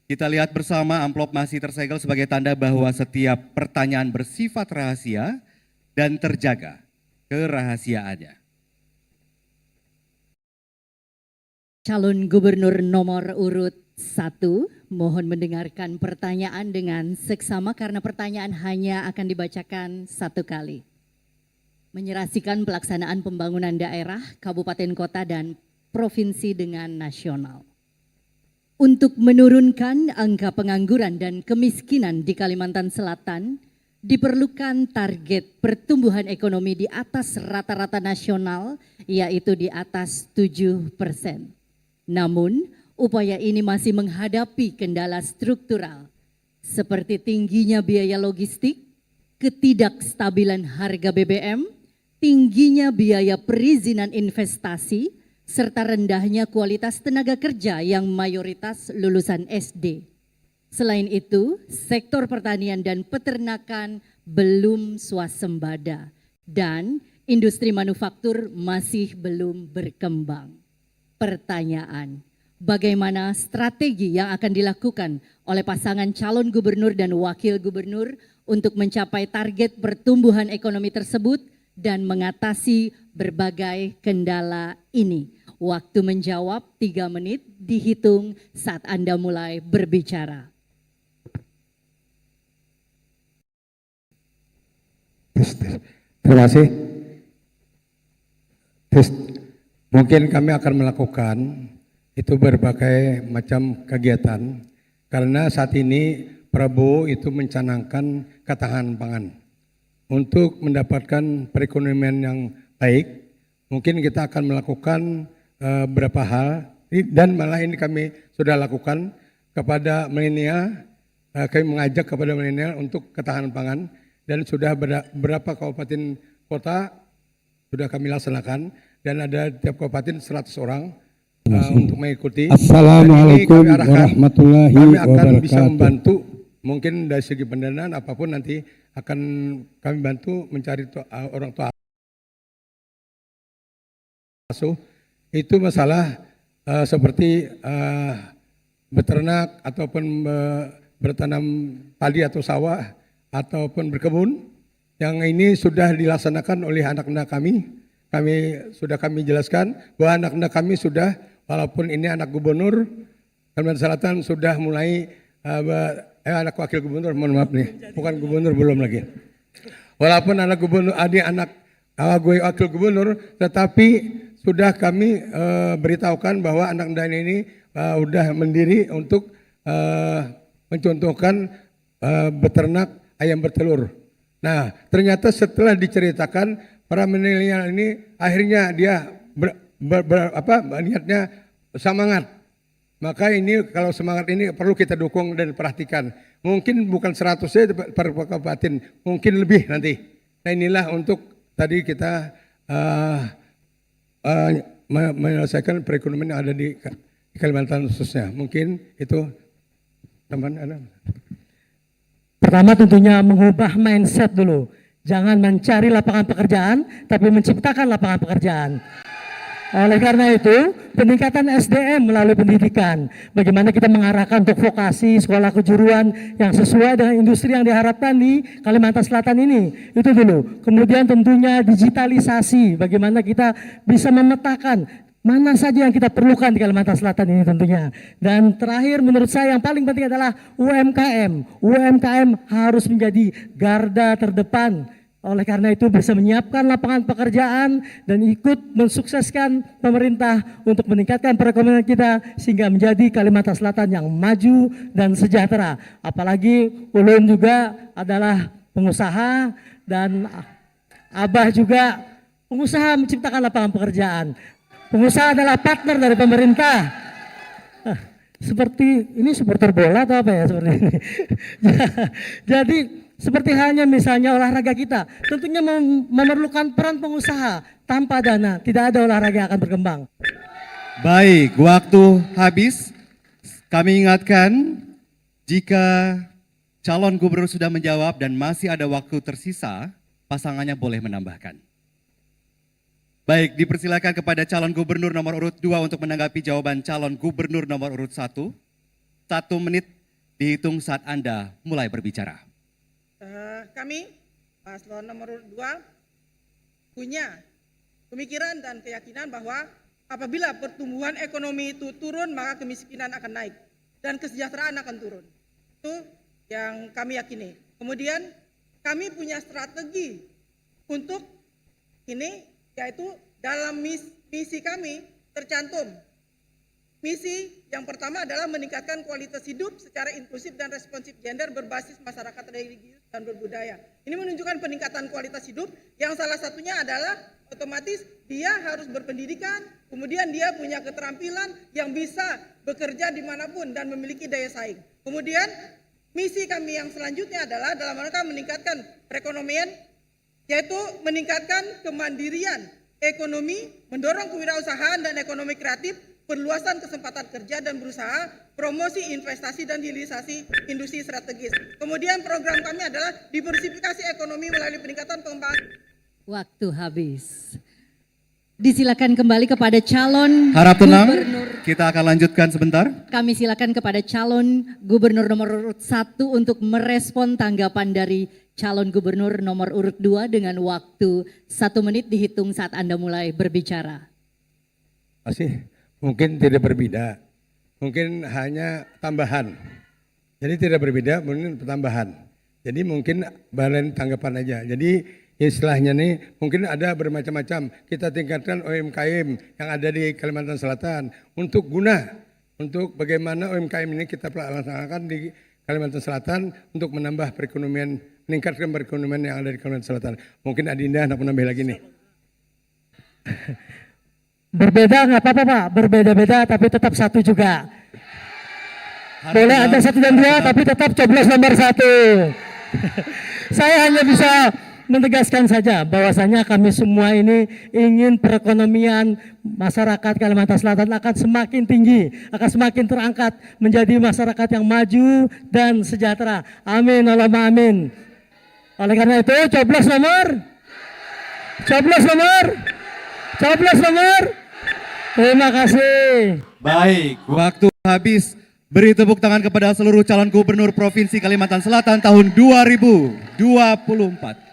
Kita lihat bersama amplop masih tersegel sebagai tanda bahwa setiap pertanyaan bersifat rahasia dan terjaga kerahasiaannya. Calon Gubernur nomor urut 1, mohon mendengarkan pertanyaan dengan seksama karena pertanyaan hanya akan dibacakan satu kali. Menyerasikan pelaksanaan pembangunan daerah, kabupaten kota dan provinsi dengan nasional. Untuk menurunkan angka pengangguran dan kemiskinan di Kalimantan Selatan, diperlukan target pertumbuhan ekonomi di atas rata-rata nasional, yaitu di atas 7%. Namun, upaya ini masih menghadapi kendala struktural, seperti tingginya biaya logistik, ketidakstabilan harga BBM, tingginya biaya perizinan investasi, serta rendahnya kualitas tenaga kerja yang mayoritas lulusan SD. Selain itu, sektor pertanian dan peternakan belum swasembada dan industri manufaktur masih belum berkembang. Pertanyaan, bagaimana strategi yang akan dilakukan oleh pasangan calon gubernur dan wakil gubernur untuk mencapai target pertumbuhan ekonomi tersebut dan mengatasi berbagai kendala ini? Waktu menjawab 3 menit dihitung saat Anda mulai berbicara. Terima kasih. Mungkin kami akan melakukan itu berbagai macam kegiatan karena saat ini Prabowo itu mencanangkan ketahanan pangan. Untuk mendapatkan perekonomian yang baik, mungkin kita akan melakukan beberapa hal dan malah ini kami sudah lakukan kepada milenial, kami mengajak kepada milenial untuk ketahanan pangan dan sudah beberapa kabupaten kota sudah kami laksanakan dan ada tiap kabupaten 100 orang untuk mengikuti. Assalamualaikum warahmatullahi wabarakatuh. Kami akan bisa wabarakatuh. membantu mungkin dari segi pendanaan apapun nanti akan kami bantu mencari orang tua asuh. Itu masalah seperti beternak ataupun bertanam padi atau sawah ataupun berkebun. Yang ini sudah dilaksanakan oleh anak-anak kami. Kami jelaskan bahwa anak-anak kami sudah, walaupun ini anak gubernur Kalimantan Selatan sudah mulai anak wakil gubernur, mohon maaf nih, bukan gubernur belum lagi. Walaupun anak gubernur, anak gue wakil gubernur, tetapi sudah kami beritahukan bahwa anak dan ini sudah mendiri untuk mencontohkan beternak ayam bertelur. Nah, ternyata setelah diceritakan para milenial ini akhirnya dia niatnya semangat. Maka ini kalau semangat ini perlu kita dukung dan perhatikan. Mungkin bukan 100 per kabupaten, mungkin lebih nanti. Nah, inilah untuk tadi kita menyelesaikan perekonomian yang ada di Kalimantan khususnya. Mungkin itu teman-teman. Pertama tentunya mengubah mindset dulu. Jangan mencari lapangan pekerjaan, tapi menciptakan lapangan pekerjaan. Oleh karena itu, peningkatan SDM melalui pendidikan. Bagaimana kita mengarahkan untuk vokasi, sekolah kejuruan yang sesuai dengan industri yang diharapkan di Kalimantan Selatan ini. Itu dulu. Kemudian tentunya digitalisasi. Bagaimana kita bisa memetakan mana saja yang kita perlukan di Kalimantan Selatan ini tentunya. Dan terakhir menurut saya yang paling penting adalah UMKM. UMKM harus menjadi garda terdepan. Oleh karena itu bisa menyiapkan lapangan pekerjaan dan ikut mensukseskan pemerintah untuk meningkatkan perekonomian kita sehingga menjadi Kalimantan Selatan yang maju dan sejahtera. Apalagi ulun juga adalah pengusaha dan Abah juga pengusaha menciptakan lapangan pekerjaan. Pengusaha adalah partner dari pemerintah. Seperti ini supporter bola atau apa ya seperti ini. Jadi seperti halnya misalnya olahraga kita, tentunya memerlukan peran pengusaha. Tanpa dana tidak ada olahraga yang akan berkembang. Baik, waktu habis. Kami ingatkan jika calon gubernur sudah menjawab dan masih ada waktu tersisa, pasangannya boleh menambahkan. Baik, dipersilakan kepada calon gubernur nomor urut 2 untuk menanggapi jawaban calon gubernur nomor urut 1. 1 menit Dihitung saat Anda mulai berbicara. Kami, paslon nomor 2, punya pemikiran dan keyakinan bahwa apabila pertumbuhan ekonomi itu turun, maka kemiskinan akan naik dan kesejahteraan akan turun. Itu yang kami yakini. Kemudian kami punya strategi untuk ini, yaitu dalam misi kami tercantum. Misi yang pertama adalah meningkatkan kualitas hidup secara inklusif dan responsif gender berbasis masyarakat religius dan berbudaya. Ini menunjukkan peningkatan kualitas hidup yang salah satunya adalah otomatis dia harus berpendidikan, kemudian dia punya keterampilan yang bisa bekerja dimanapun dan memiliki daya saing. Kemudian misi kami yang selanjutnya adalah dalam rangka meningkatkan perekonomian, yaitu meningkatkan kemandirian ekonomi, mendorong kewirausahaan dan ekonomi kreatif, perluasan kesempatan kerja dan berusaha, promosi investasi dan hilirisasi industri strategis. Kemudian program kami adalah diversifikasi ekonomi melalui peningkatan pengembangan. Waktu habis. Disilakan kembali kepada calon Harap tenang, gubernur. kita akan lanjutkan sebentar. Kami silakan kepada calon gubernur nomor urut 1 untuk merespon tanggapan dari calon gubernur nomor urut 2 dengan waktu 1 menit dihitung saat Anda mulai berbicara. Masih mungkin tidak berbeda, mungkin hanya tambahan. Jadi tidak berbeda, mungkin tambahan. Jadi mungkin balen tanggapan aja. Jadi istilahnya nih mungkin ada bermacam-macam. Kita tingkatkan UMKM yang ada di Kalimantan Selatan untuk bagaimana UMKM ini kita laksanakan di Kalimantan Selatan untuk menambah perekonomian, meningkatkan perekonomian yang ada di Kalimantan Selatan. Mungkin Adinda nak menambah lagi nih. Berbeda nggak apa-apa Pak, berbeda-beda tapi tetap satu juga. Boleh ada 1 dan 2 tapi tetap coblos nomor 1. Saya hanya bisa menegaskan saja bahwasanya kami semua ini ingin perekonomian masyarakat Kalimantan Selatan akan semakin tinggi, akan semakin terangkat menjadi masyarakat yang maju dan sejahtera. Amin, Allahumma amin. Oleh karena itu coblos nomor. Terima kasih. Baik, waktu habis. Beri tepuk tangan kepada seluruh calon gubernur Provinsi Kalimantan Selatan tahun 2024.